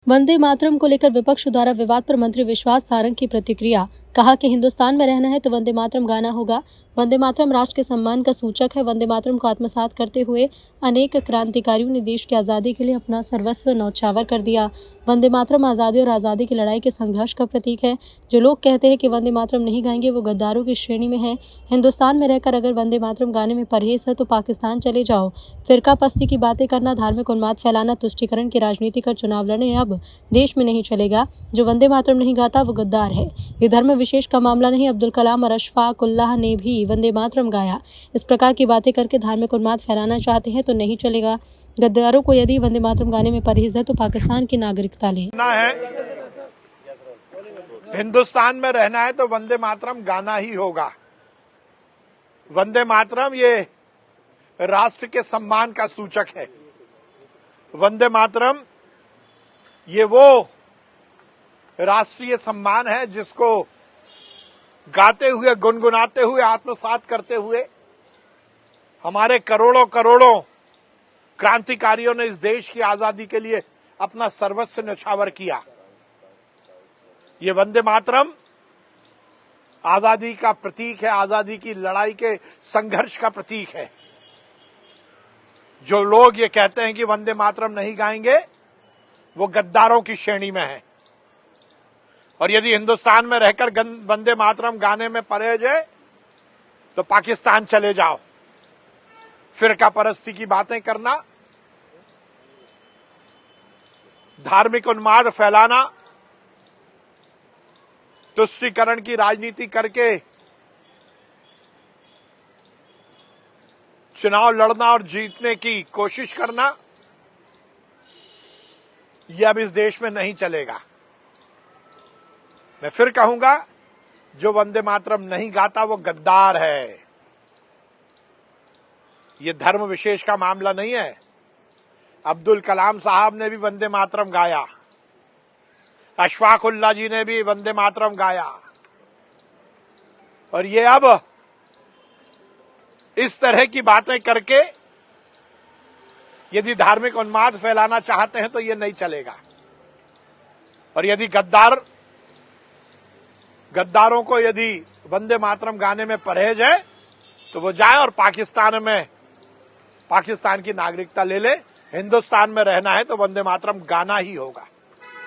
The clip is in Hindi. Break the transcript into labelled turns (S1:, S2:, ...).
S1: वंदे मातरम को लेकर विपक्ष द्वारा विवाद पर मंत्री विश्वास सारंग की प्रतिक्रिया। कहा कि हिंदुस्तान में रहना है तो वंदे मातरम गाना होगा। वंदे मातरम राष्ट्र के सम्मान का सूचक है। वंदे मातरम को आत्मसात करते हुए अनेक क्रांतिकारियों ने देश की आज़ादी के लिए अपना सर्वस्व न्यौछावर कर दिया। वंदे मातरम आज़ादी और आज़ादी की लड़ाई के संघर्ष का प्रतीक है। जो लोग कहते हैं कि वंदे मातरम नहीं गाएंगे वो गद्दारों की श्रेणी में है। हिंदुस्तान में रहकर अगर वंदे मातरम गाने में परहेज है तो पाकिस्तान चले जाओ। फिरका पस्ती की बातें करना, धार्मिक उन्माद फैलाना, तुष्टीकरण की राजनीति कर चुनाव लड़ने अब देश में नहीं चलेगा। जो वंदे मातरम नहीं गाता वो गद्दार है। ये धर्म विशेष का मामला नहीं। अब्दुल कलाम और अशफाक उल्लाह ने भी वंदे मातरम गाया। इस प्रकार की बातें करके धार्मिक उन्माद फैलाना चाहते हैं तो नहीं चलेगा। गद्दारों को यदि वंदे मातरम गाने में परहेज है तो पाकिस्तान की नागरिकता लें।
S2: हिंदुस्तान में रहना है तो वंदे मातरम गाना ही होगा। वंदे मातरम ये राष्ट्र के सम्मान का सूचक है। वंदे मातरम ये वो राष्ट्रीय सम्मान है जिसको गाते हुए, गुनगुनाते हुए, आत्मसात करते हुए हमारे करोड़ों करोड़ों क्रांतिकारियों ने इस देश की आजादी के लिए अपना सर्वस्व न्यौछावर किया। ये वंदे मातरम आजादी का प्रतीक है, आजादी की लड़ाई के संघर्ष का प्रतीक है। जो लोग ये कहते हैं कि वंदे मातरम नहीं गाएंगे वो गद्दारों की श्रेणी में है। और यदि हिंदुस्तान में रहकर वंदे मातरम गाने में परहेज है तो पाकिस्तान चले जाओ। फिरका परस्ती की बातें करना, धार्मिक उन्माद फैलाना, तुष्टीकरण की राजनीति करके चुनाव लड़ना और जीतने की कोशिश करना, यह अब इस देश में नहीं चलेगा। मैं फिर कहूंगा, जो वंदे मातरम नहीं गाता वो गद्दार है। ये धर्म विशेष का मामला नहीं है। अब्दुल कलाम साहब ने भी वंदे मातरम गाया, अशफाक उल्लाह जी ने भी वंदे मातरम गाया। और ये अब इस तरह की बातें करके यदि धार्मिक उन्माद फैलाना चाहते हैं तो ये नहीं चलेगा। और यदि गद्दारों को यदि वंदे मातरम गाने में परहेज है तो वो जाए और पाकिस्तान की नागरिकता ले ले। हिंदुस्तान में रहना है तो वंदे मातरम गाना ही होगा।